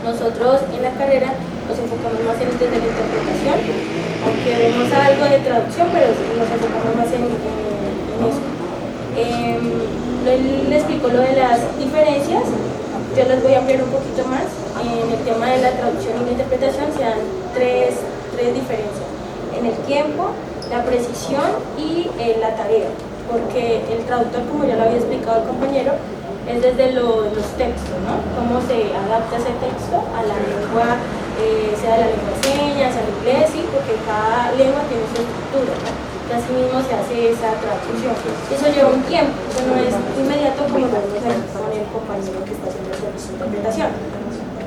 Nosotros en la carrera nos enfocamos más en desde la interpretación, aunque vemos algo de traducción, pero nos enfocamos más en eso. Le explico lo de las diferencias, yo les voy a ampliar un poquito más. En el tema de la traducción y la interpretación se dan tres diferencias: en el tiempo, la precisión y la tarea, porque el traductor, como ya lo había explicado el compañero, es desde los textos, ¿no? Cómo se adapta ese texto a la lengua, sea la lengua de señas, al inglés, ¿sí? Porque cada lengua tiene su estructura, ¿no? Y así mismo se hace esa traducción. Eso lleva un tiempo, eso no es inmediato como lo vemos ahí con el compañero que está haciendo su interpretación.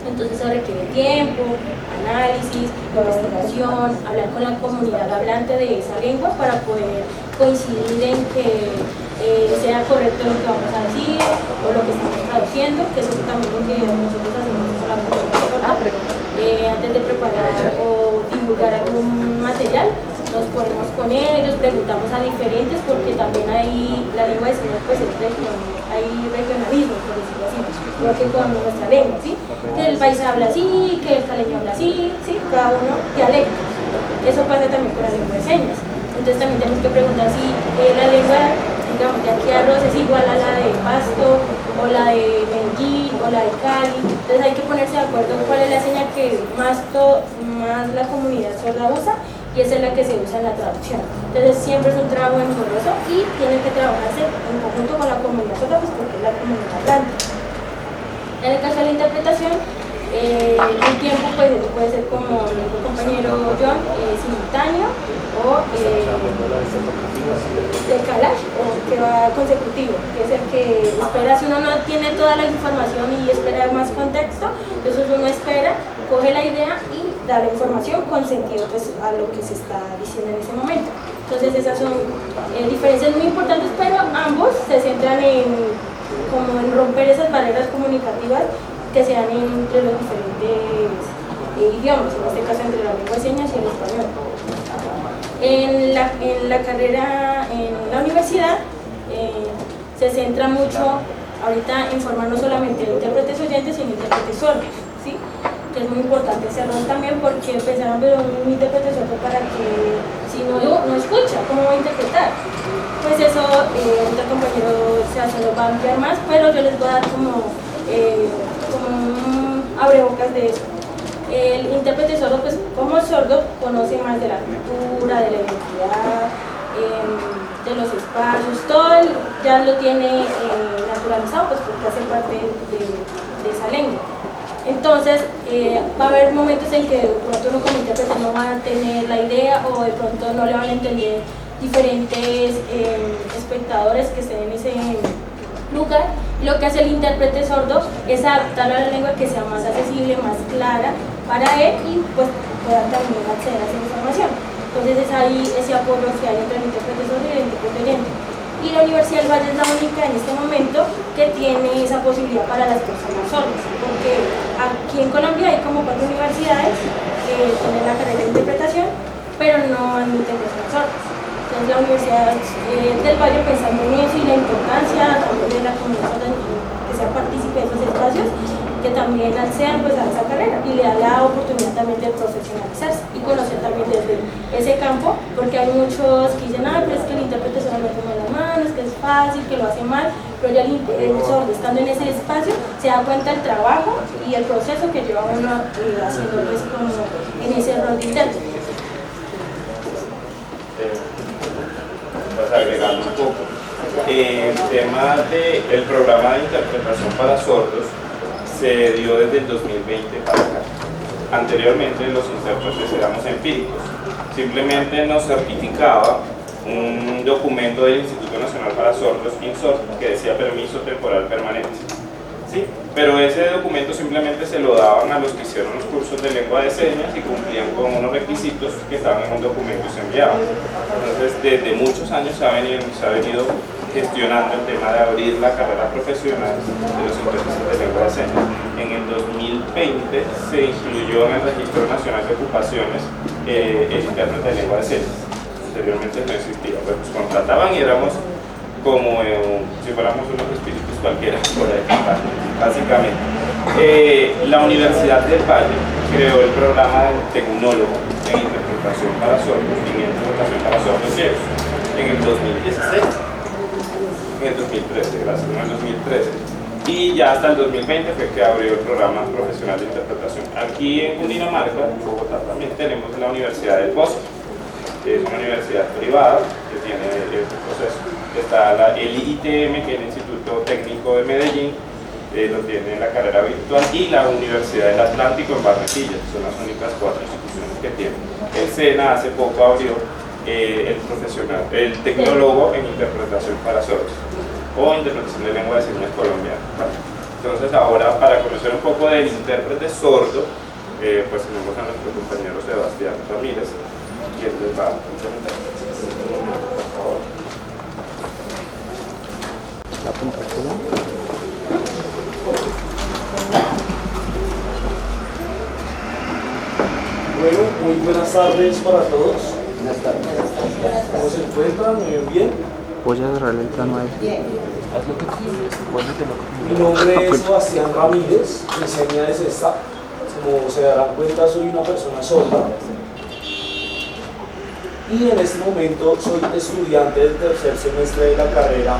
Entonces se requiere tiempo, análisis, investigación, hablar con la comunidad hablante de esa lengua para poder coincidir en que sea correcto lo que vamos a decir o lo que estamos traduciendo, que eso también es lo que nosotros hacemos con la comunidad. Antes de preparar o divulgar algún material, nos ponemos con ellos, preguntamos a diferentes, porque también hay la lengua de señas, pues hay regionalismo, por decirlo así, igual que con nuestra lengua, ¿sí? Que el país habla así, que el caleño habla así, ¿sí? Cada uno dialectos. Eso pasa también con la lengua de señas. Entonces también tenemos que preguntar si la lengua, digamos, de aquí a Arroz es igual a la de Pasto, o la de Medellín, o la de Cali. Entonces hay que ponerse de acuerdo en cuál es la seña que más la comunidad sorda usa, y esa es la que se usa en la traducción. Entonces siempre es un trabajo engorroso y tiene que trabajarse en conjunto con la comunidad sorda, pues porque es la comunidad hablante. En el caso de la interpretación, el tiempo pues puede ser, como el compañero John, simultáneo o de calage, o que va consecutivo, que es el que espera. Si uno no tiene toda la información y espera más contexto, entonces uno espera, coge la idea y da la información con sentido, pues, a lo que se está diciendo en ese momento. Entonces esas son diferencias muy importantes, pero ambos se centran en romper esas barreras comunicativas que se dan entre los diferentes idiomas, en este caso entre la lengua de señas y el español. En la carrera, en la universidad, se centra mucho ahorita en formar no solamente intérpretes oyentes, sino intérpretes sordos, ¿sí? Que es muy importante ese rol también, porque pensaron, pero un intérprete sordo, para que si no escucha, ¿cómo va a interpretar? Pues eso, otro compañero se lo va a ampliar más, pero yo les voy a dar como un abrebocas de eso. El intérprete sordo, pues como sordo, conoce más de la cultura, de la identidad, de los espacios, todo ya lo tiene naturalizado, pues porque hace parte de esa lengua. Entonces, va a haber momentos en que de pronto uno como intérprete no va a tener la idea, o de pronto no le van a entender diferentes espectadores que estén en ese lugar. Lo que hace el intérprete sordo es adaptarlo a la lengua que sea más accesible, más clara para él, y pues pueda también acceder a esa información. Entonces es ahí ese apoyo que hay entre el intérprete sordo y el intérprete oyente. Y la Universidad del Valle es la única en este momento que tiene esa posibilidad para las personas sordas, porque aquí en Colombia hay como 4 universidades que tienen la carrera de interpretación, pero no admiten personas sordas. Entonces la Universidad del Valle, pensando en eso y la importancia también de la comunidad sorda, que sea partícipe de esos espacios, que también accedan pues a esa carrera, y le da la oportunidad también de profesionalizarse y conocer también desde ese campo, porque hay muchos que dicen, pero es que el intérprete solo me toma las manos, que es fácil, que lo hace mal, pero ya el sordo, estando en ese espacio, se da cuenta del trabajo y el proceso que lleva uno haciendo pues como en ese rol de intérprete. Pues agregando un poco, el tema del programa de interpretación para sordos se dio desde el 2020 para acá. Anteriormente los intérpretes éramos empíricos, simplemente nos certificaba un documento del Instituto Nacional para Sordos, INSORD, que decía permiso temporal permanente. ¿Sí? Pero ese documento simplemente se lo daban a los que hicieron los cursos de lengua de señas y cumplían con unos requisitos que estaban en un documento y se enviaban. Entonces, desde muchos años se ha venido gestionando el tema de abrir la carrera profesional de los intérpretes de lengua de señas. En el 2020 se incluyó en el Registro Nacional de Ocupaciones el intérprete de lengua de señas. Anteriormente no existía, pues nos contrataban y éramos como si fuéramos unos espíritus cualquiera por ahí, básicamente. La Universidad del Valle creó el programa de tecnólogo en interpretación para sordos y en interpretación para sordos ciegos en el 2016, en el 2013, gracias, en el 2013. Y ya hasta el 2020 fue que abrió el programa profesional de interpretación. Aquí en Cundinamarca, en Bogotá, también tenemos la Universidad del Bosque, que es una universidad privada que tiene este proceso. Está el ITM, que es el Instituto Técnico de Medellín, lo tiene en la carrera virtual, y la Universidad del Atlántico en Barranquilla. Son las únicas 4 instituciones que tiene. El SENA hace poco abrió el tecnólogo en interpretación para sordos o interpretación de lengua de señas colombiana. Entonces ahora, para conocer un poco del intérprete sordo, pues tenemos a nuestro compañero Sebastián Ramírez, quien les va a presentar. Por favor. La puntación. Bueno, muy buenas tardes para todos. Buenas tardes. ¿Cómo se encuentran? Muy bien. Voy a agarrar el plano ahí. Haz lo que quieras. Mi nombre es Sebastián Ramírez, mi seña es esta. Como se darán cuenta, soy una persona sorda. Y en este momento soy estudiante del tercer semestre de la carrera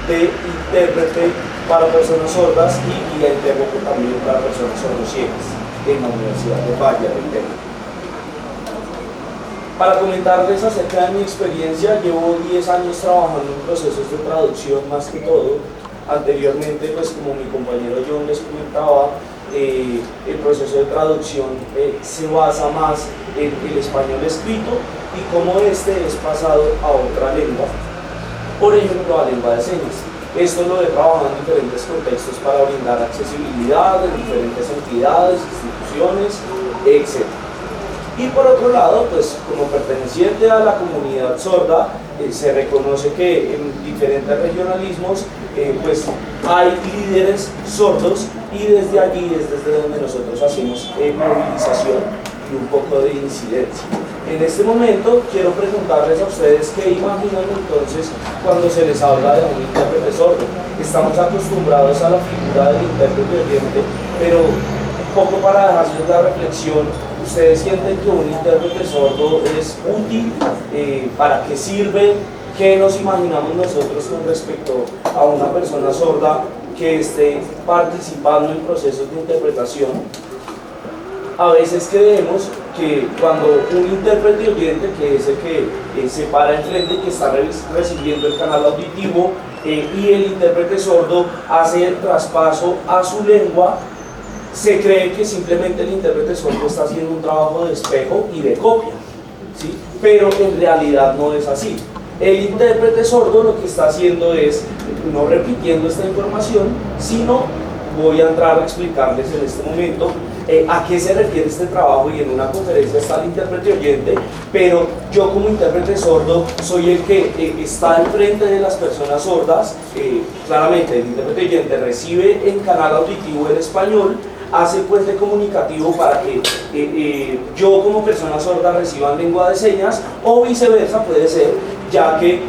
de intérprete para personas sordas y guía intérprete también para personas sordociegas en la Universidad de Valle de Intérprete. Para comentarles acerca de mi experiencia, llevo 10 años trabajando en procesos de traducción más que todo. Anteriormente, pues como mi compañero John les comentaba, el proceso de traducción se basa más en el español escrito y cómo este es pasado a otra lengua, por ejemplo a lengua de señas. Esto lo he trabajado en diferentes contextos para brindar accesibilidad en diferentes entidades, instituciones, etc. Y por otro lado, pues como perteneciente a la comunidad sorda, se reconoce que en diferentes regionalismos pues hay líderes sordos y desde allí es desde donde nosotros hacemos movilización y un poco de incidencia. En este momento quiero preguntarles a ustedes qué imaginan entonces cuando se les habla de un intérprete sordo. Estamos acostumbrados a la figura del intérprete oyente, pero un poco para dejarles la reflexión, ¿ustedes sienten que un intérprete sordo es útil? ¿Para qué sirve? ¿Qué nos imaginamos nosotros con respecto a una persona sorda que esté participando en procesos de interpretación? A veces creemos que cuando un intérprete oyente, que es el que se para enfrente, que está recibiendo el canal auditivo, y el intérprete sordo hace el traspaso a su lengua, se cree que simplemente el intérprete sordo está haciendo un trabajo de espejo y de copia, ¿sí? Pero en realidad no es así. El intérprete sordo lo que está haciendo es, no repitiendo esta información, sino voy a entrar a explicarles en este momento a qué se refiere este trabajo, y en una conferencia está el intérprete oyente, pero yo como intérprete sordo soy el que está enfrente de las personas sordas. Claramente el intérprete oyente recibe en canal auditivo el español, hace puente comunicativo para que yo como persona sorda reciba en lengua de señas, o viceversa puede ser, ya que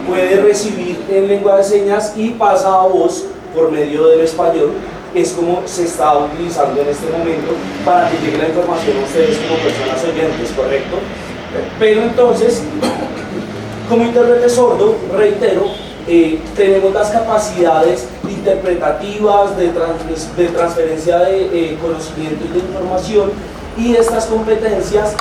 puede recibir en lengua de señas y pasa a voz por medio del español. Es como se está utilizando en este momento para que llegue la información a ustedes como personas oyentes, ¿correcto? Pero entonces, como intérprete sordo, reitero, tenemos las capacidades interpretativas de transferencia de conocimiento y de información, y estas competencias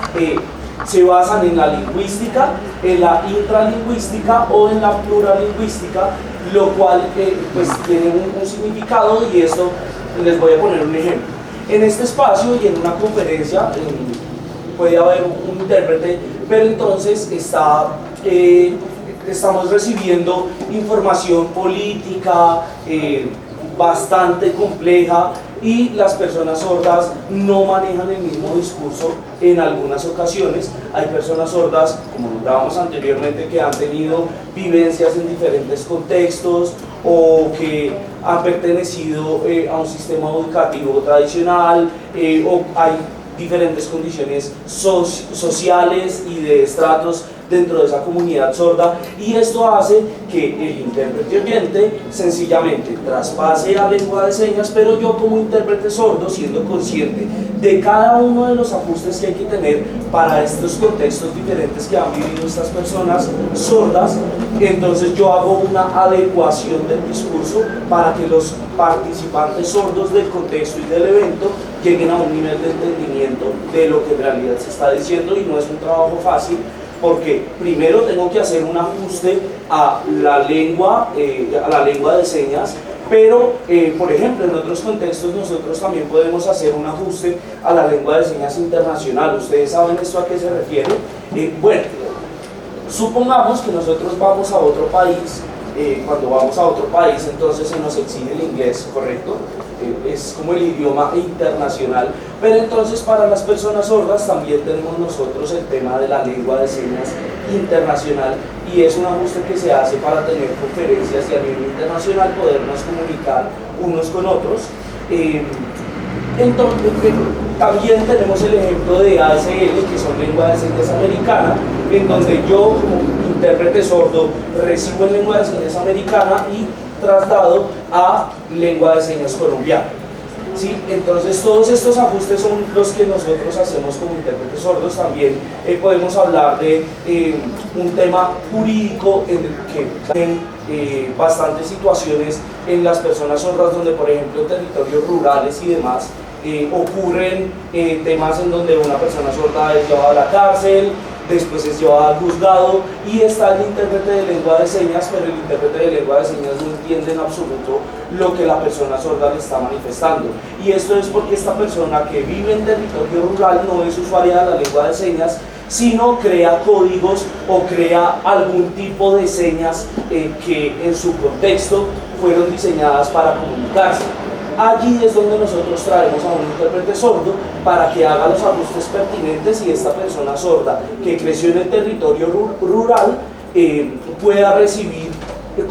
se basan en la lingüística, en la intralingüística o en la pluralingüística, lo cual pues tiene un significado, y esto les voy a poner un ejemplo. En este espacio y en una conferencia puede haber un intérprete, pero entonces estamos recibiendo información política bastante compleja, y las personas sordas no manejan el mismo discurso en algunas ocasiones. Hay personas sordas, como notábamos anteriormente, que han tenido vivencias en diferentes contextos o que han pertenecido a un sistema educativo tradicional, o hay diferentes condiciones sociales y de estratos dentro de esa comunidad sorda, y esto hace que el intérprete oyente sencillamente traspase a lengua de señas, pero yo como intérprete sordo, siendo consciente de cada uno de los ajustes que hay que tener para estos contextos diferentes que han vivido estas personas sordas, entonces yo hago una adecuación del discurso para que los participantes sordos del contexto y del evento lleguen a un nivel de entendimiento de lo que en realidad se está diciendo, y no es un trabajo fácil, porque primero tengo que hacer un ajuste a la lengua de señas, pero por ejemplo en otros contextos nosotros también podemos hacer un ajuste a la lengua de señas internacional. ¿Ustedes saben esto a qué se refiere? Bueno, supongamos que nosotros vamos a otro país. Cuando vamos a otro país, entonces se nos exige el inglés, ¿correcto? Es como el idioma internacional, pero entonces para las personas sordas también tenemos nosotros el tema de la lengua de señas internacional, y es un ajuste que se hace para tener conferencias y a nivel internacional podernos comunicar unos con otros. Entonces, también tenemos el ejemplo de ASL, que son lengua de señas americana, en donde yo como intérprete sordo recibo en lengua de señas americana y traslado a lengua de señas colombiana. ¿Sí? Entonces todos estos ajustes son los que nosotros hacemos como intérpretes sordos. También podemos hablar de un tema jurídico en el que hay bastantes situaciones en las personas sordas, donde por ejemplo en territorios rurales y demás ocurren temas en donde una persona sorda es llevada a la cárcel, después es llevada al juzgado, y está el intérprete de lengua de señas, pero el intérprete de lengua de señas no entiende en absoluto lo que la persona sorda le está manifestando. Y esto es porque esta persona que vive en territorio rural no es usuaria de la lengua de señas, sino crea códigos o crea algún tipo de señas que en su contexto fueron diseñadas para comunicarse. Allí es donde nosotros traemos a un intérprete sordo para que haga los ajustes pertinentes, y esta persona sorda que creció en el territorio rural pueda recibir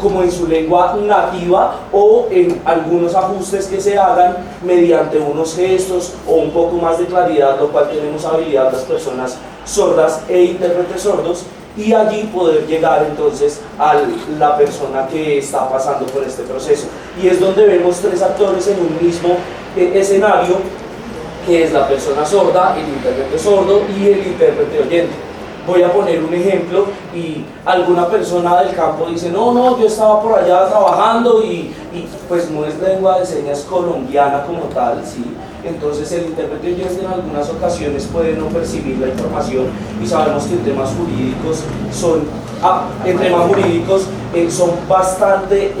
como en su lengua nativa, o en algunos ajustes que se hagan mediante unos gestos o un poco más de claridad, lo cual tenemos habilidad las personas sordas e intérpretes sordos, y allí poder llegar entonces a la persona que está pasando por este proceso. Y es donde vemos tres actores en un mismo escenario, que es la persona sorda, el intérprete sordo y el intérprete oyente. Voy a poner un ejemplo, y alguna persona del campo dice, no, yo estaba por allá trabajando y pues no es lengua de señas colombiana como tal, ¿sí? Entonces el intérprete oyente en algunas ocasiones puede no percibir la información, y sabemos que en temas jurídicos son bastante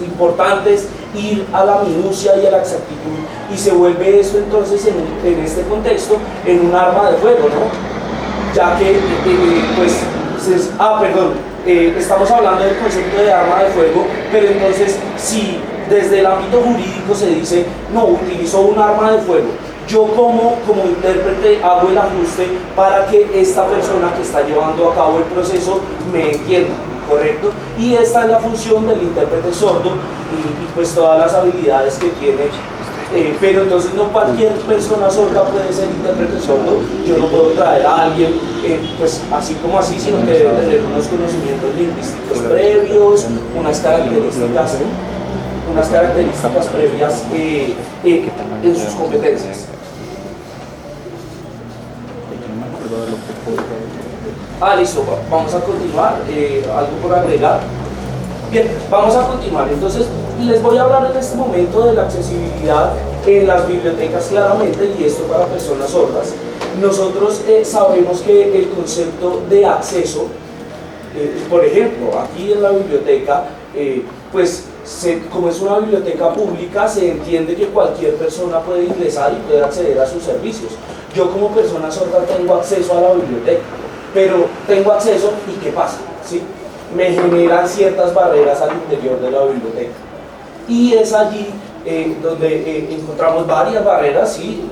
importantes ir a la minucia y a la exactitud, y se vuelve esto entonces en este contexto en un arma de fuego, ¿no? Ya que estamos hablando del concepto de arma de fuego, pero entonces si desde el ámbito jurídico se dice, no, utilizó un arma de fuego, yo como intérprete hago el ajuste para que esta persona que está llevando a cabo el proceso me entienda, ¿correcto? Y esta es la función del intérprete sordo, y pues todas las habilidades que tiene. Pero entonces no cualquier persona sorda puede ser intérprete sordo. Yo no puedo traer a alguien pues así como así, sino que debe tener unos conocimientos lingüísticos previos, unas características previas en sus competencias. Listo, vamos a continuar. ¿Algo por agregar? Bien, vamos a continuar. Entonces, les voy a hablar en este momento de la accesibilidad en las bibliotecas claramente, y esto para personas sordas. Nosotros sabemos que el concepto de acceso, por ejemplo, aquí en la biblioteca, como es una biblioteca pública, se entiende que cualquier persona puede ingresar y puede acceder a sus servicios. Yo como persona sorda tengo acceso a la biblioteca, pero tengo acceso, ¿y qué pasa? ¿Sí? Me generan ciertas barreras al interior de la biblioteca, y es allí donde encontramos varias barreras, ¿sí?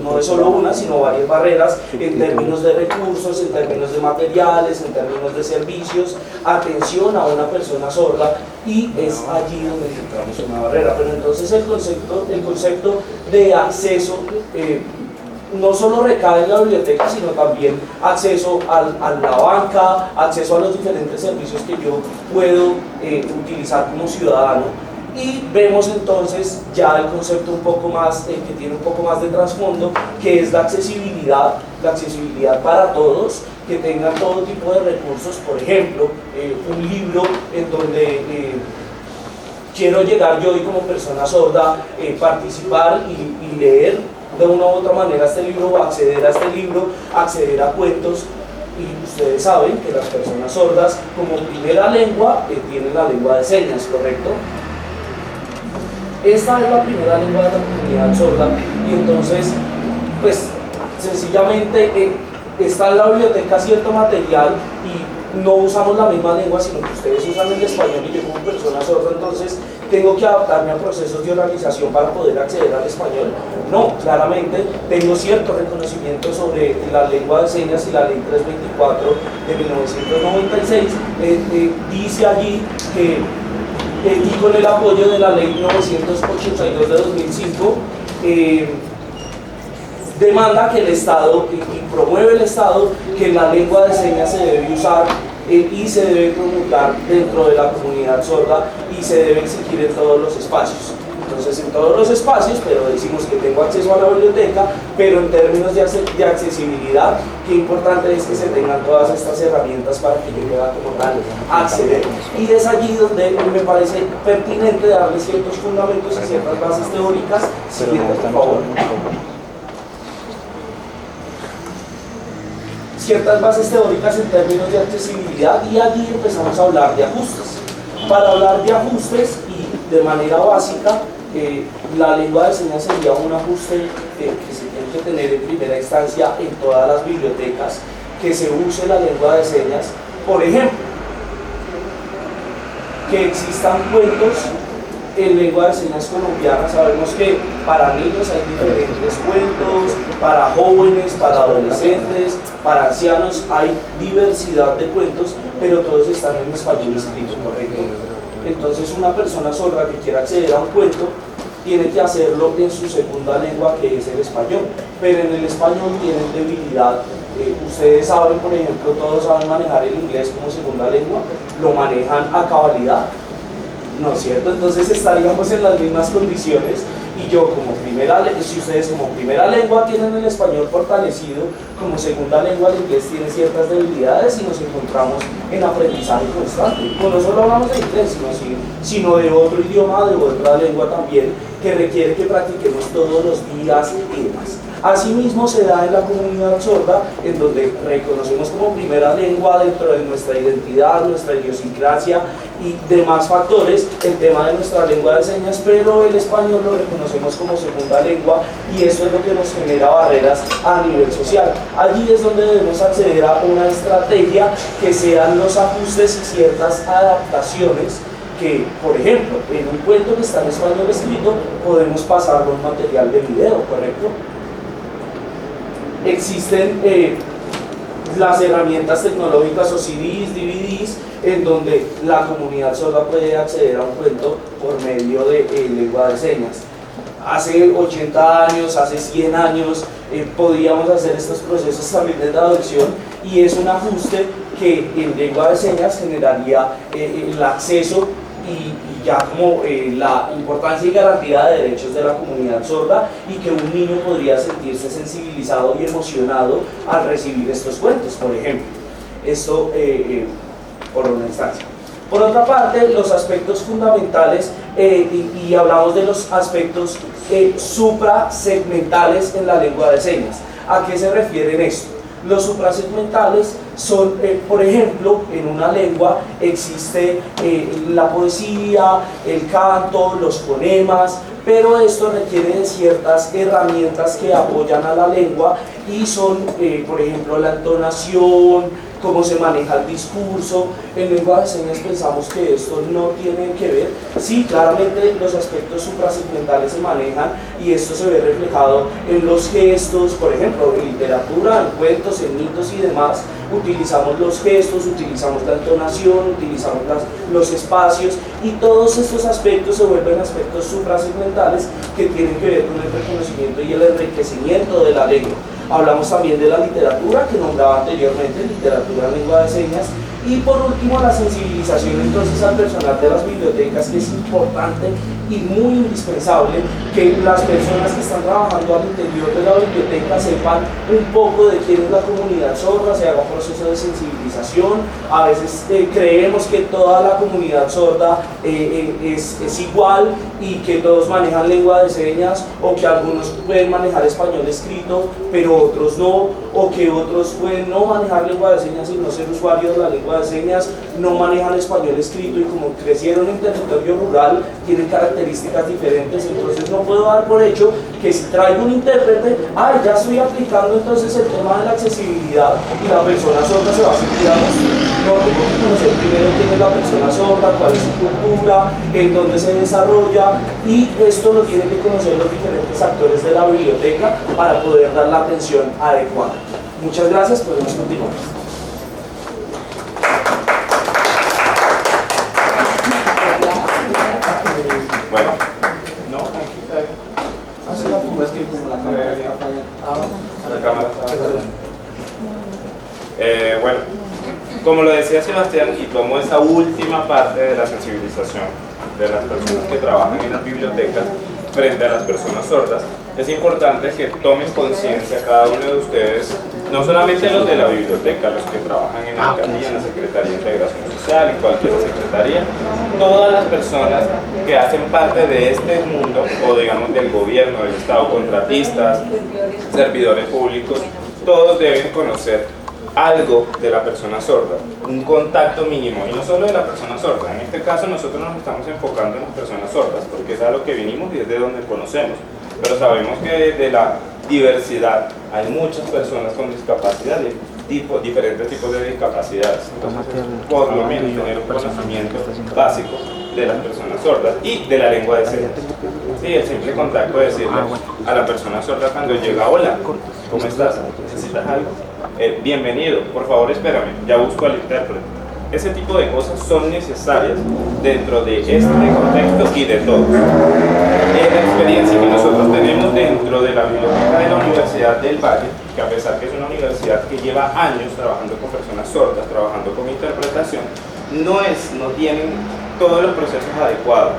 No es solo una, sino varias barreras en términos de recursos, en términos de materiales, en términos de servicios, atención a una persona sorda, y es allí donde encontramos una barrera. Pero entonces el concepto de acceso no solo recae en la biblioteca, sino también acceso a la banca, acceso a los diferentes servicios que yo puedo utilizar como ciudadano. Y vemos entonces ya el concepto un poco más, que tiene un poco más de trasfondo, que es la accesibilidad para todos, que tengan todo tipo de recursos. Por ejemplo, un libro en donde quiero llegar yo y como persona sorda participar y leer de una u otra manera este libro, o acceder a este libro, acceder a cuentos. Y ustedes saben que las personas sordas como primera lengua tienen la lengua de señas, ¿correcto? Esta es la primera lengua de la comunidad sorda, y entonces, pues, sencillamente está en la biblioteca cierto material y no usamos la misma lengua, sino que ustedes usan el español y yo como persona sorda, entonces tengo que adaptarme a procesos de organización para poder acceder al español. No, claramente tengo cierto reconocimiento sobre la lengua de señas, y la ley 324 de 1996 dice allí que y con el apoyo de la ley 982 de 2005 demanda que el Estado y promueve el Estado que la lengua de señas se debe usar y se debe promulgar dentro de la comunidad sorda y se debe exigir en todos los espacios. Entonces, en todos los espacios, pero decimos que tengo acceso a la biblioteca, pero en términos de accesibilidad, qué importante es que se tengan todas estas herramientas para que yo pueda como tal acceder. Y es allí donde me parece pertinente darle ciertos fundamentos y ciertas bases teóricas. Siguiente, por favor. Ciertas bases teóricas en términos de accesibilidad, y allí empezamos a hablar de ajustes. Para hablar de ajustes y de manera básica, la lengua de señas sería un ajuste que se tiene que tener en primera instancia en todas las bibliotecas, que se use la lengua de señas. Por ejemplo, que existan cuentos en lengua de señas colombiana. Sabemos que para niños hay diferentes cuentos, para jóvenes, para adolescentes, para ancianos, hay diversidad de cuentos, pero todos están en español escrito, correcto. Entonces, una persona sorda que quiera acceder a un cuento tiene que hacerlo en su segunda lengua, que es el español, pero en el español tienen debilidad. Ustedes saben, por ejemplo, todos saben manejar el inglés como segunda lengua, lo manejan a cabalidad, ¿no es cierto? Entonces estaríamos en las mismas condiciones, y yo como primera lengua, si ustedes como primera lengua tienen el español fortalecido, como segunda lengua el inglés tiene ciertas debilidades, y nos encontramos en aprendizaje constante. Pues no solo hablamos de inglés, sino de otro idioma, de otra lengua también, que requiere que practiquemos todos los días y demás. Asimismo se da en la comunidad sorda, en donde reconocemos como primera lengua dentro de nuestra identidad, nuestra idiosincrasia y demás factores el tema de nuestra lengua de señas, pero el español lo reconocemos como segunda lengua, y eso es lo que nos genera barreras a nivel social. Allí es donde debemos acceder a una estrategia que sean los ajustes y ciertas adaptaciones que, por ejemplo, en un cuento que está en español escrito, podemos pasarlo en material de video, ¿correcto? Existen las herramientas tecnológicas o CDs, DVDs, en donde la comunidad sorda puede acceder a un cuento por medio de lengua de señas. Hace 80 años, hace 100 años, podíamos hacer estos procesos también de traducción, y es un ajuste que en lengua de señas generaría el acceso y ya como la importancia y garantía de derechos de la comunidad sorda, y que un niño podría sentirse sensibilizado y emocionado al recibir estos cuentos, por ejemplo. Esto por una instancia. Por otra parte, los aspectos fundamentales, y hablamos de los aspectos suprasegmentales en la lengua de señas. ¿A qué se refieren esto? Los suprasegmentales son, por ejemplo, en una lengua existe la poesía, el canto, los fonemas, pero esto requiere de ciertas herramientas que apoyan a la lengua, y son, por ejemplo, la entonación, cómo se maneja el discurso. En lengua de señas pensamos que esto no tiene que ver. Sí, claramente los aspectos suprasegmentales se manejan y esto se ve reflejado en los gestos, por ejemplo, en literatura, en cuentos, en mitos y demás. Utilizamos los gestos, utilizamos la entonación, utilizamos los espacios y todos estos aspectos se vuelven aspectos suprasegmentales que tienen que ver con el reconocimiento y el enriquecimiento de la lengua. Hablamos también de la literatura que nombraba anteriormente, literatura en lengua de señas. Y por último, la sensibilización entonces al personal de las bibliotecas, que es importante y muy indispensable que las personas que están trabajando al interior de la biblioteca sepan un poco de quién es la comunidad sorda, se haga un proceso de sensibilización. A veces creemos que toda la comunidad sorda es igual y que todos manejan lengua de señas, o que algunos pueden manejar español escrito, pero otros no, o que otros pueden no manejar lengua de señas y no ser usuarios de la lengua de señas, no manejan español escrito y como crecieron en territorio rural tienen características diferentes. Entonces no puedo dar por hecho que si traigo un intérprete, ya estoy aplicando entonces el tema de la accesibilidad y la persona sorda se va a sentir a gusto. No, tengo que conocer primero quién es la persona sorda, cuál es su cultura, en dónde se desarrolla, y esto lo tienen que conocer los diferentes actores de la biblioteca para poder dar la atención adecuada. Muchas gracias, podemos continuar. Bueno, no, aquí está bien. Hace la fuma, es que como la cámara está fallando. La cámara está bueno, como lo decía Sebastián, y tomo esa última parte de la sensibilización de las personas que trabajan en las bibliotecas frente a las personas sordas, es importante que tomen conciencia cada uno de ustedes, no solamente los de la biblioteca, los que trabajan en la alcaldía, en la Secretaría de Integración Social, en cualquier secretaría, todas las personas que hacen parte de este mundo, o digamos del gobierno, del Estado, contratistas, servidores públicos, todos deben conocer algo de la persona sorda, un contacto mínimo, y no solo de la persona sorda. En este caso nosotros nos estamos enfocando en las personas sordas porque es a lo que vinimos y es de donde conocemos, pero sabemos que de la diversidad hay muchas personas con discapacidad, diferentes tipos de discapacidades. Entonces, por lo menos tener un conocimiento básico de las personas sordas y de la lengua de señas. Sí, el simple contacto de decirle a la persona sorda cuando llega: hola, ¿cómo estás? ¿Necesitas algo? Bienvenido, por favor espérame, ya busco al intérprete. Ese tipo de cosas son necesarias dentro de este contexto y de todos. La experiencia que nosotros tenemos dentro de la biblioteca de la Universidad del Valle, que a pesar que es una universidad que lleva años trabajando con personas sordas, trabajando con interpretación, no tienen todos los procesos adecuados,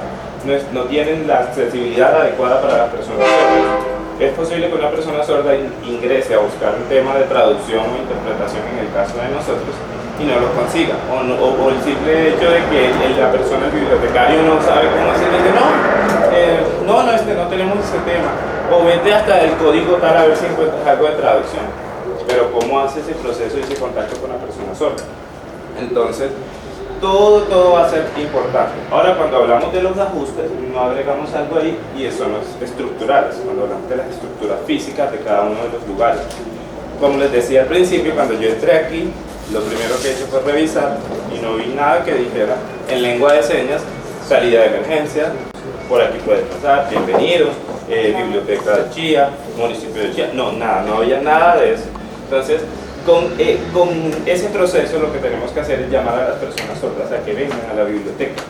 no tienen la accesibilidad adecuada para las personas sordas. Es posible que una persona sorda ingrese a buscar un tema de traducción o interpretación en el caso de nosotros y no lo consiga, o el simple hecho de que la persona, el bibliotecario, no sabe cómo hacer, dice no tenemos ese tema, o vete hasta el código tal a ver si encuentras algo de traducción, pero ¿cómo hace ese proceso y ese contacto con la persona sorda? Entonces todo va a ser importante. Ahora, cuando hablamos de los ajustes, no agregamos algo ahí, y son los estructurales, cuando hablamos de las estructuras físicas de cada uno de los lugares. Como les decía al principio, cuando yo entré aquí, lo primero que hice fue revisar y no vi nada que dijera en lengua de señas: salida de emergencia, por aquí puedes pasar, bienvenidos, biblioteca de Chía, municipio de Chía, no había nada de eso. Entonces, con ese proceso lo que tenemos que hacer es llamar a las personas sordas a que vengan a la biblioteca,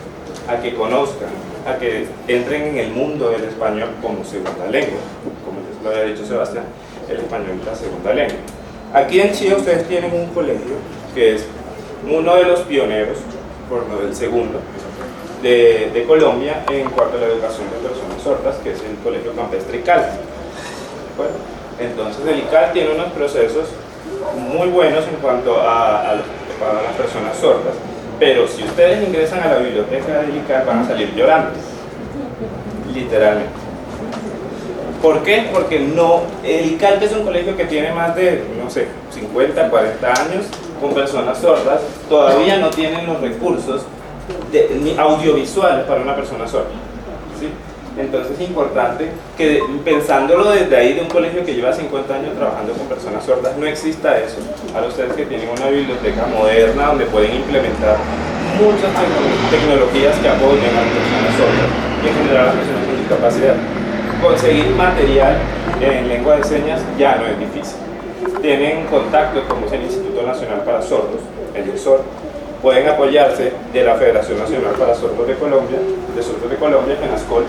a que conozcan, a que entren en el mundo del español como segunda lengua, como les lo había dicho Sebastián, el español es la segunda lengua. Aquí en Chía ustedes tienen un colegio que es uno de los pioneros, por no del segundo, de Colombia en cuanto a la educación de personas sordas, que es el Colegio Campestre ICAL. Bueno, entonces el ICAL tiene unos procesos muy buenos en cuanto a las personas sordas, pero si ustedes ingresan a la biblioteca del ICAL van a salir llorando, literalmente. ¿Por qué? Porque el ICAL, que es un colegio que tiene más de, 50, 40 años con personas sordas, todavía no tienen los recursos audiovisuales para una persona sorda, ¿sí? Entonces es importante que, pensándolo desde ahí, de un colegio que lleva 50 años trabajando con personas sordas, no exista eso. Ahora ustedes que tienen una biblioteca moderna donde pueden implementar muchas tecnologías que apoyen a las personas sordas y en general a las personas con discapacidad. Conseguir material en lengua de señas ya no es difícil. Tienen contacto con el Instituto Nacional para Sordos, el INSOR. Pueden apoyarse de la Federación Nacional para Sordos de Colombia, FENASCOL,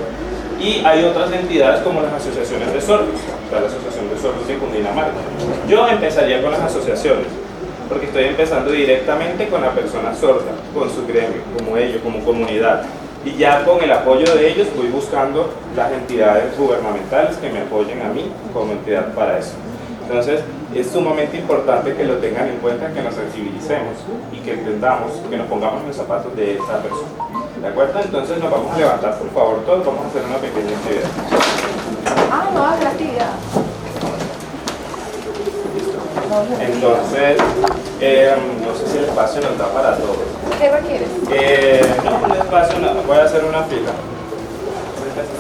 y hay otras entidades como las asociaciones de sordos, la Asociación de Sordos de Cundinamarca. Yo empezaría con las asociaciones, porque estoy empezando directamente con la persona sorda, con su gremio, como ellos, como comunidad. Y ya con el apoyo de ellos voy buscando las entidades gubernamentales que me apoyen a mí como entidad para eso. Entonces, es sumamente importante que lo tengan en cuenta, que nos sensibilicemos y que entendamos, que nos pongamos en los zapatos de esa persona. ¿De acuerdo? Entonces nos vamos a levantar, por favor, todos. Vamos a hacer una pequeña actividad. No hagas la actividad. Entonces, no sé si el espacio nos da para todos. ¿Qué requieres? No, un espacio, no, voy a hacer una fila.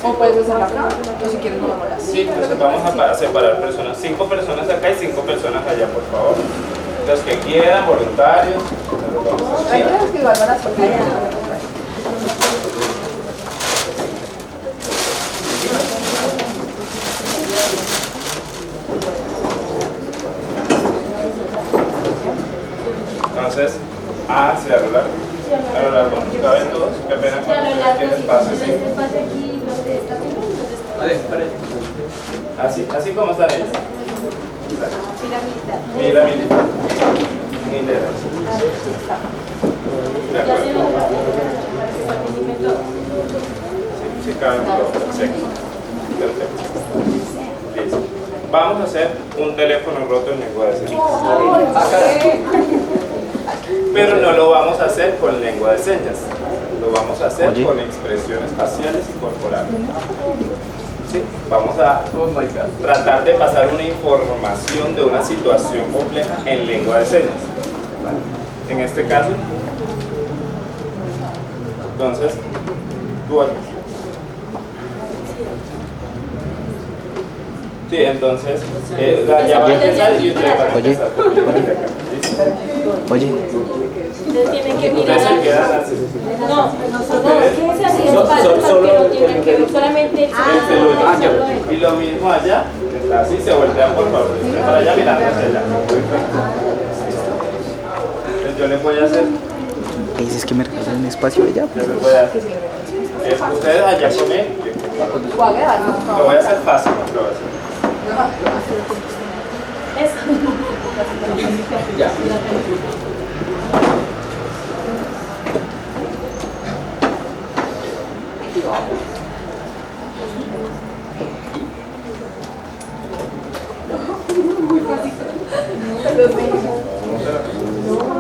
O puedes hacerla acá, o si quieres movámosla así. Sí, entonces vamos a separar personas, 5 personas acá y 5 personas allá, por favor. Los que quieran, voluntarios. Hay que igual van a soltar. Entonces, se arreglar. A lo largo, ¿caben todos? Qué pena que el espacio, sí. Así como están ellos. Mira, militar. De acuerdo. Sí, caben todos. Perfecto. Listo. Vamos a hacer un teléfono roto en lengua de señas. Pero no lo vamos a hacer con lengua de señas, lo vamos a hacer con expresiones faciales y corporales. ¿Sí? Vamos a tratar de pasar una información de una situación compleja en lengua de señas. ¿Vale? En este caso, entonces, tú aquí. Sí, entonces, ya va a empezar y usted va a empezar. Oye. Ustedes tienen que mirar. Ustedes se quedan así. No, quédense así en espacio porque no tienen que ver solamente el Y lo mismo allá, está así, se voltean por favor. Para allá mirando hacia allá. Entonces yo les voy a hacer. ¿Qué dices que me regalas un espacio allá? Yo les voy a hacer. Ustedes allá con él. Lo voy a hacer fácil. Lo voy a hacer. Ya.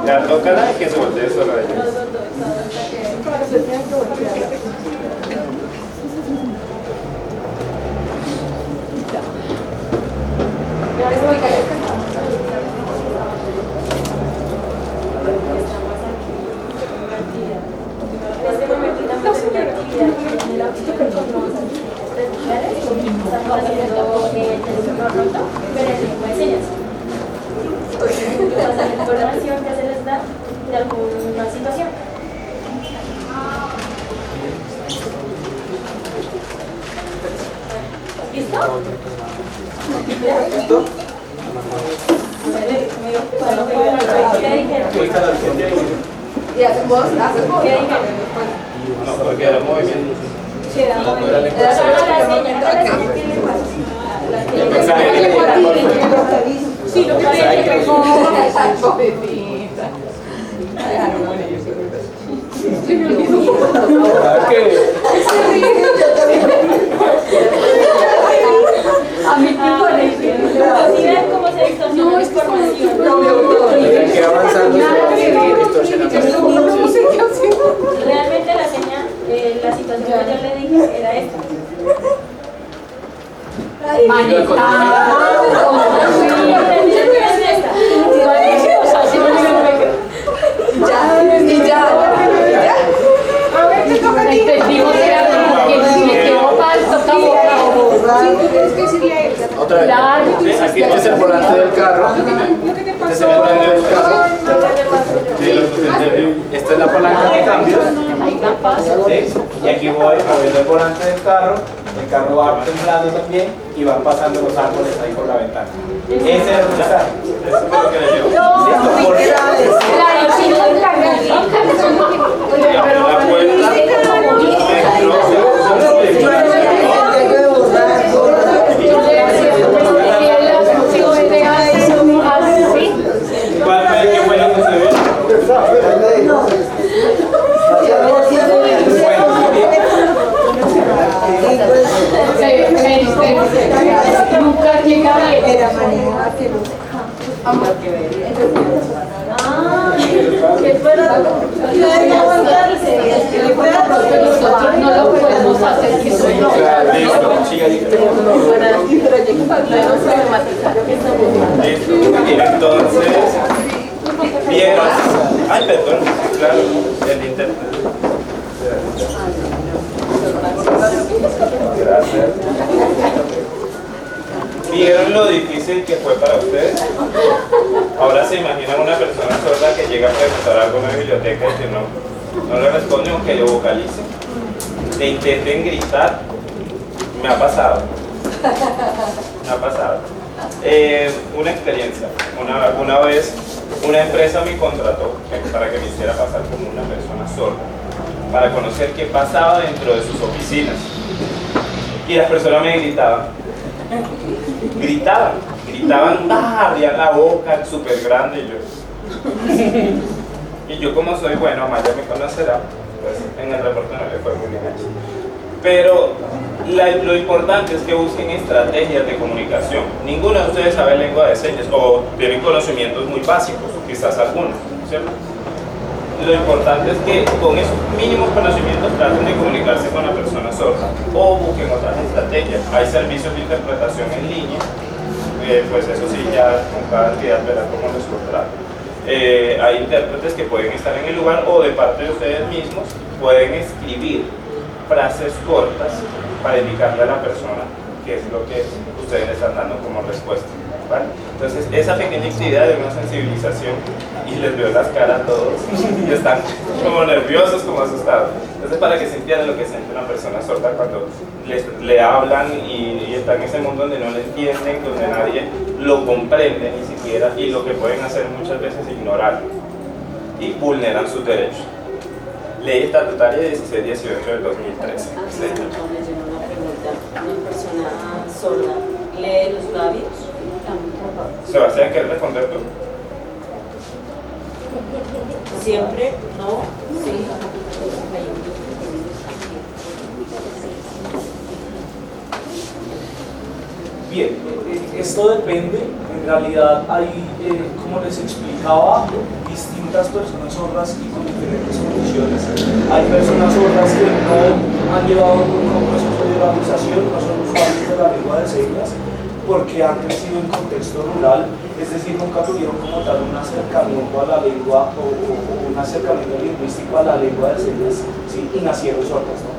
Ya tócala y que se voltee solo a ellos. Estamos haciendo el teléfono roto, pero en lengua de señas. Pasar información que se les da de alguna situación. ¿Listo? ¿Listo? ¿Qué dijeron? ¿Y haces vos? ¿Qué dijeron? No, porque era movimiento. Sí, lo que a mí así ven cómo se distorsiona la información. Que avanzando Realmente la señal, la situación que yo le dije era esta. Ya. Entendimos que era como que Sí, aquí Este es el volante del carro. Este es el volante del carro. Esta es la palanca de cambios. ¿Sí? Y aquí voy moviendo el volante del carro va temblando también y van pasando los árboles ahí por la ventana. Ese es el mensaje. eso es lo que le digo. ¿Listo? ¿Por qué? Y abrió la puerta, ¿cuál fue el que fue lo que se vio? Nunca llega Era manera que no. Que fuera nosotros no lo podemos hacer, que soy yo. Listo, siga ahí. Listo. Entonces, vieron. Ay, perdón, claro, el intérprete. Gracias. ¿Vieron lo difícil que fue para ustedes? Ahora se imaginan una persona sorda que llega a preguntar algo en una biblioteca y que no le responde aunque le vocalice. Le intenten gritar. Me ha pasado. Me ha pasado. Una experiencia. Una vez una empresa me contrató para que me hiciera pasar como una persona sorda, para conocer qué pasaba dentro de sus oficinas. Y las personas me gritaban, abrían la boca súper grande y yo como soy bueno, Amaya me conocerá, pues en el reporte no le fue muy bien hecho. Pero lo importante es que busquen estrategias de comunicación. Ninguno de ustedes sabe lengua de señas o tienen conocimientos muy básicos, quizás algunos, ¿cierto? Lo importante es que con esos mínimos conocimientos traten de comunicarse con la persona sorda o busquen otras estrategias. Hay servicios de interpretación en línea, pues eso sí, ya con cada entidad verá cómo les contrata. Hay intérpretes que pueden estar en el lugar o de parte de ustedes mismos pueden escribir frases cortas para indicarle a la persona qué es lo que ustedes le están dando como respuesta. ¿Vale? Entonces, esa pequeña actividad de una sensibilización, y les veo las caras a todos, y están como nerviosos, como asustados. Entonces, para que se entienda lo que siente una persona sorda cuando le hablan y está en ese mundo donde no le entienden, donde nadie lo comprende ni siquiera, y lo que pueden hacer muchas veces es ignorarlo, y vulneran sus derechos. Ley estatutaria 1618 del 2013. Una pregunta. ¿Una persona sorda lee los labios? Sebastián, ¿quieres responder tú? Siempre, no, sí. Bien, esto depende. En realidad hay, como les explicaba, distintas personas sordas y con diferentes condiciones. Hay personas sordas que no han llevado un proceso de oralización, no son usuarios de la lengua de señas, porque han crecido en contexto rural, es decir, nunca tuvieron como tal un acercamiento a la lengua o un acercamiento lingüístico a la lengua de señas, ¿sí? Y nacieron sordas, ¿no?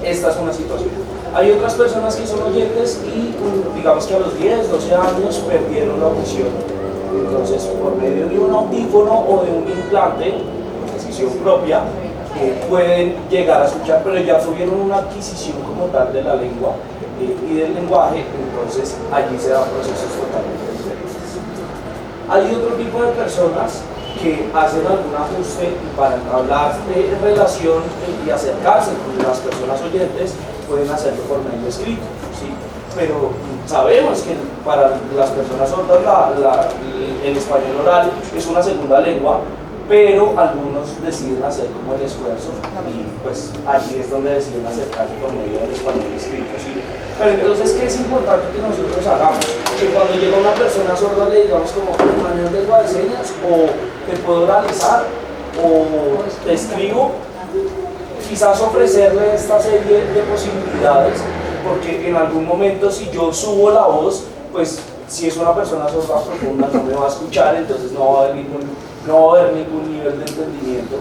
Esta es una situación. Hay otras personas que son oyentes y digamos que a los 10, 12 años perdieron la audición. Entonces, por medio de un audífono o de un implante, decisión propia, pueden llegar a escuchar, pero ya tuvieron una adquisición como tal de la lengua y del lenguaje, entonces allí se dan procesos totalmente diferentes. Hay otro tipo de personas que hacen algún ajuste para entablar relación y acercarse con las personas oyentes, pueden hacerlo por medio escrito, ¿sí? Pero sabemos que para las personas sordas el español oral es una segunda lengua, pero algunos deciden hacer como el esfuerzo y pues allí es donde deciden acercarse por medio del español escrito, ¿sí? Pero entonces, ¿qué es importante que nosotros hagamos? Que cuando llega una persona sorda le digamos como manejo de lengua de señas, o te puedo oralizar, o te escribo, quizás ofrecerle esta serie de posibilidades, porque en algún momento si yo subo la voz, pues si es una persona sorda profunda no me va a escuchar, entonces no va a haber ningún nivel de entendimiento.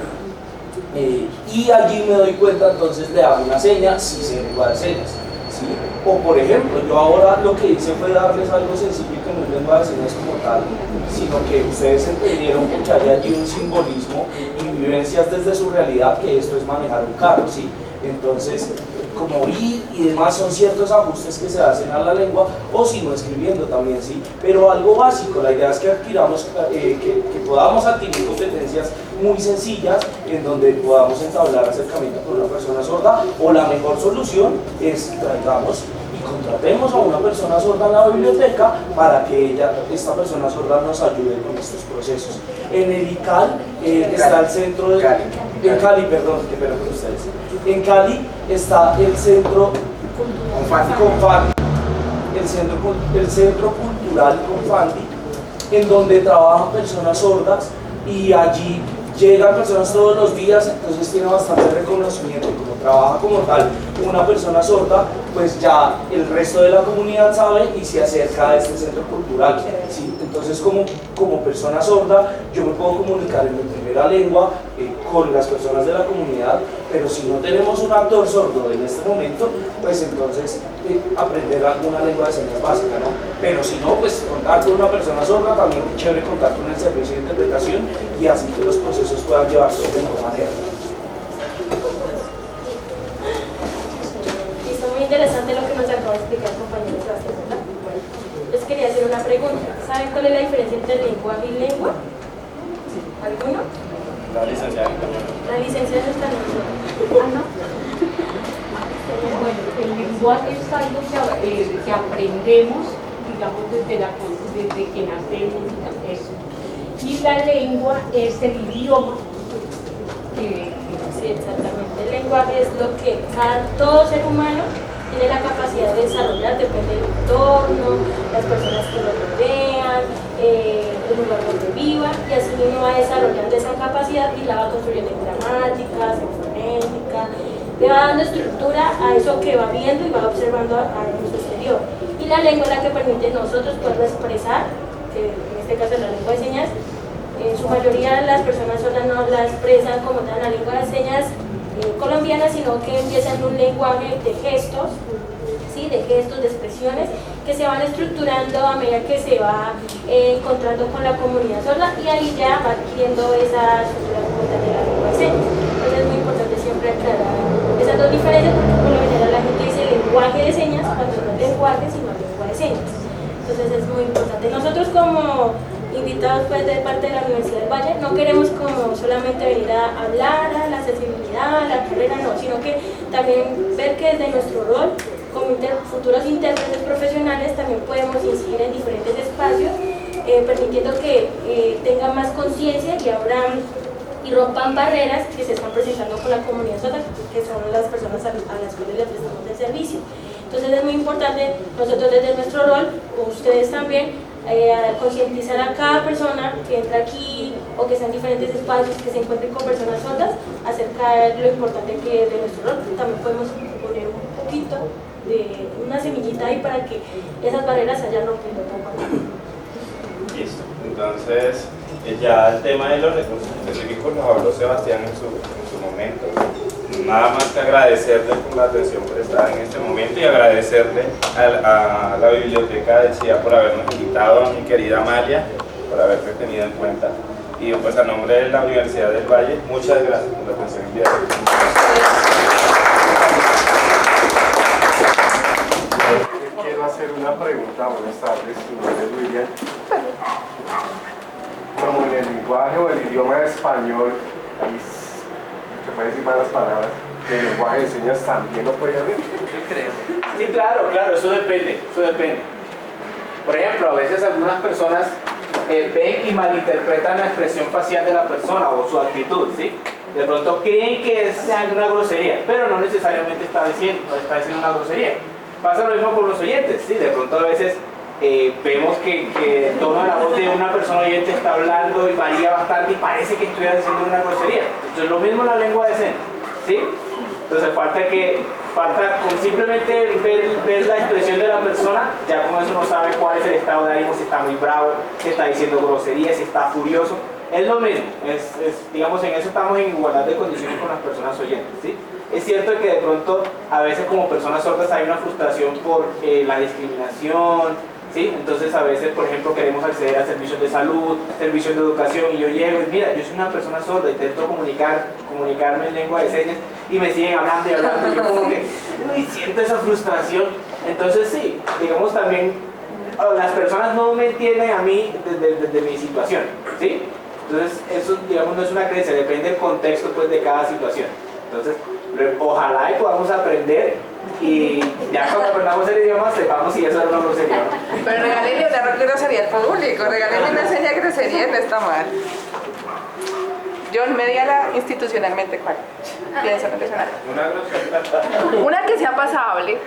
Y allí me doy cuenta, entonces le hago una seña, si sé lengua de señas, ¿sí? O por ejemplo, yo ahora lo que hice fue darles algo sencillo que no es lengua de señas como tal, sino que ustedes entendieron que hay allí un simbolismo y vivencias desde su realidad, que esto es manejar un carro, ¿sí? Entonces, como ir y demás son ciertos ajustes que se hacen a la lengua, o si no escribiendo también, ¿sí? Pero algo básico, la idea es que adquiramos, que podamos adquirir competencias muy sencillas en donde podamos entablar acercamiento con una persona sorda, o la mejor solución es traigamos y contratemos a una persona sorda en la biblioteca para que esta persona sorda nos ayude con estos procesos. En el ICAL está el centro de... En Cali, perdón, que perdón con ustedes. En Cali está el centro Confandi, el centro cultural Confandi, en donde trabajan personas sordas y allí llegan personas todos los días, entonces tiene bastante reconocimiento. Como trabaja como tal una persona sorda, pues ya el resto de la comunidad sabe y se acerca a este centro cultural, ¿sí? Entonces como persona sorda yo me puedo comunicar en mi primera lengua con las personas de la comunidad, pero si no tenemos un actor sordo en este momento, pues entonces aprender alguna lengua de señas básica, ¿no? Pero si no, pues contar con una persona sorda, también es chévere contar con el servicio de interpretación y así que los procesos puedan llevarse de mejor manera. Listo, muy interesante lo que nos acaba de explicar el compañero Sebastián, ¿verdad? Bueno, les quería hacer una pregunta. ¿Saben cuál es la diferencia entre lenguaje y lengua? ¿Alguno? La licenciada. La licenciada no está en ¿no? Bueno, el lenguaje es algo que aprendemos, digamos, desde que nacemos, eso. Y la lengua es el idioma que... Sí, exactamente. El lenguaje es lo que todo ser humano tiene la capacidad de desarrollar, depende del entorno, las personas que lo rodean, el lugar donde viva, y así uno va desarrollando esa capacidad y la va construyendo en gramática, en fonética, le va dando estructura a eso que va viendo y va observando al mundo exterior. Y la lengua es la que permite nosotros poder expresar, que en este caso es la lengua de señas. En su mayoría las personas sordas no la expresan como tal la lengua de señas colombiana, sino que empiezan un lenguaje de gestos, ¿sí? De gestos, de expresiones, que se van estructurando a medida que se va encontrando con la comunidad sorda, y ahí ya va adquiriendo esa estructura como tal de la lengua de señas. Entonces es muy importante siempre aclarar esas dos diferencias, porque por lo general la gente dice lenguaje de señas cuando no es lenguaje sino lengua de señas. Entonces es muy importante. Nosotros como invitados pues de parte de la Universidad del Valle no queremos como solamente venir a hablar a la accesibilidad, a la carrera, no, sino que también ver que desde nuestro rol como futuros intérpretes profesionales también podemos incidir en diferentes espacios, permitiendo que tengan más conciencia y abran y rompan barreras que se están presentando con la comunidad sorda, que son las personas a las cuales le prestamos el servicio. Entonces es muy importante nosotros desde nuestro rol, ustedes también, concientizar a cada persona que entra aquí o que está en diferentes espacios, que se encuentren con personas sordas, acerca de lo importante que de nuestro rol. También podemos poner un poquito de una semillita ahí para que esas barreras se vayan rompiendo poco a poco. Listo. Entonces, ya el tema de los recursos específicos los habló Sebastián en su momento. Nada más que agradecerle por la atención prestada en este momento y agradecerle a la Biblioteca de Chía por habernos invitado, a mi querida Amalia, por haberme tenido en cuenta. Y pues a nombre de la Universidad del Valle, muchas gracias por la atención el día de hoy. Quiero hacer una pregunta. Buenas tardes, mi nombre es William. Como en el lenguaje o el idioma español, ahí se puede decir malas palabras, el lenguaje de señas también lo puede haber. Yo creo. Sí, claro, eso depende. Por ejemplo, a veces algunas personas ven y malinterpretan la expresión facial de la persona o su actitud, ¿sí? De pronto creen que es una grosería, pero no necesariamente está diciendo una grosería. Pasa lo mismo con los oyentes, ¿sí? De pronto a veces vemos que el tono de la voz de una persona oyente está hablando y varía bastante y parece que estuviera diciendo una grosería. Entonces lo mismo en la lengua de señas, ¿sí? Entonces falta con simplemente ver la expresión de la persona, ya con eso uno sabe cuál es el estado de ánimo, si está muy bravo, si está diciendo groserías, si está furioso. Es lo mismo, digamos, en eso estamos en igualdad de condiciones con las personas oyentes, ¿sí? Es cierto que de pronto a veces como personas sordas hay una frustración por la discriminación, ¿sí? Entonces a veces, por ejemplo, queremos acceder a servicios de salud, servicios de educación y yo llego y mira, yo soy una persona sorda, intento comunicarme en lengua de señas y me siguen hablando y hablando y yo como que uy, siento esa frustración. Entonces sí, digamos también las personas no me entienden a mí desde mi situación, ¿sí? Entonces eso digamos no es una creencia, depende del contexto pues de cada situación. Entonces ojalá y podamos aprender y ya cuando aprendamos el idioma sepamos si eso es una grosería. Pero regálenle una grosería al público, regálenle una seña de grosería, no está mal. John, mediala institucionalmente, ¿cuál? Piensa en personal. Una grosería. Una que sea pasable.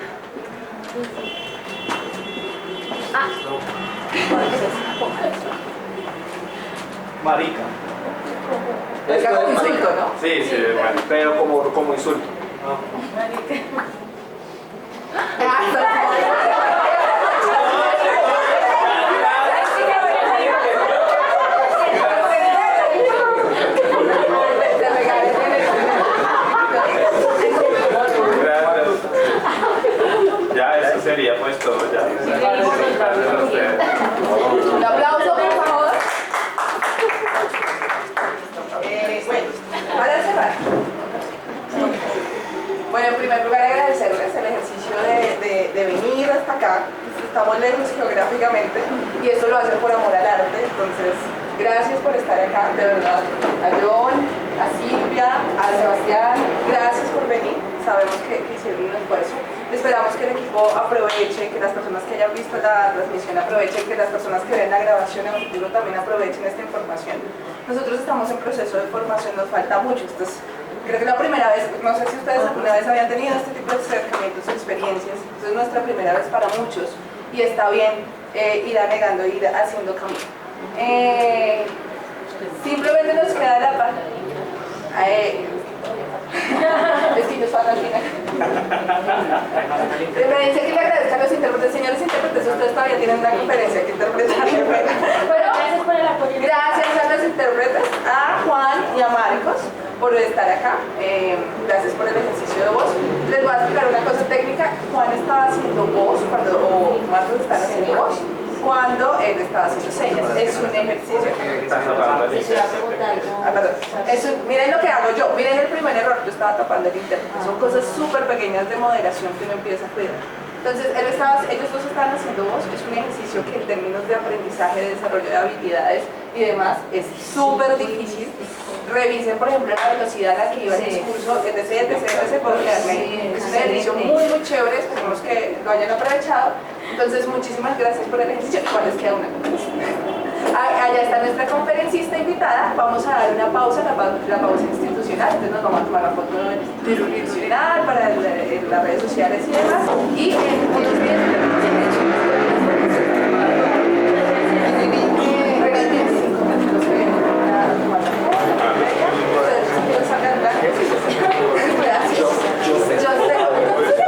Marica. Es como insulto, ¿no? Sí, sí, bueno. Pero como insulto. Gracias. Ya, eso sería pues todo ya. Gracias a ustedes. Un aplauso, por favor. Bueno, para cerrar. Bueno, en primer lugar agradecerles el ejercicio de venir hasta acá. Estamos lejos geográficamente y esto lo hacen por amor al arte. Entonces, gracias por estar acá, de verdad. A John, a Silvia, a Sebastián, gracias por venir. Sabemos que hicieron un esfuerzo. Esperamos que el equipo aproveche, que las personas que hayan visto la transmisión aprovechen, que las personas que ven la grabación en el futuro también aprovechen esta información. Nosotros estamos en proceso de formación, nos falta mucho. Creo que la primera vez, no sé si ustedes alguna vez habían tenido este tipo de acercamientos o experiencias, entonces es nuestra primera vez para muchos y está bien ir anegando, ir haciendo camino. Simplemente nos queda la paz. Es que yo soy al final. Me dice que le agradezcan a los intérpretes. Señores intérpretes, ustedes todavía tienen una conferencia que interpretar. Bueno, gracias por el apoyo. Gracias a los intérpretes, a Juan y a Marcos por estar acá. Gracias por el ejercicio de voz. Les voy a explicar una cosa técnica. Juan estaba haciendo voz o Marcos estaba haciendo voz cuando él estaba haciendo señas. Es un ejercicio. Miren lo que hago yo. Miren el primer error. Yo estaba tapando el intérprete. Son cosas súper pequeñas de moderación que uno empieza a cuidar. Entonces, ellos dos estaban haciendo voz. Es un ejercicio que en términos de aprendizaje, de desarrollo de habilidades y demás es súper difícil. Revisen, por ejemplo, la velocidad a la que iba el discurso, etc. Porque es un ejercicio muy chévere. Esperemos que lo hayan aprovechado. Entonces, muchísimas gracias por el ejercicio. ¿Cuál les queda una conferencia? Allá está nuestra conferencista invitada. Vamos a dar una pausa, la pausa institucional. Entonces nos vamos a tomar la foto institucional para las redes sociales y demás. Y en unos días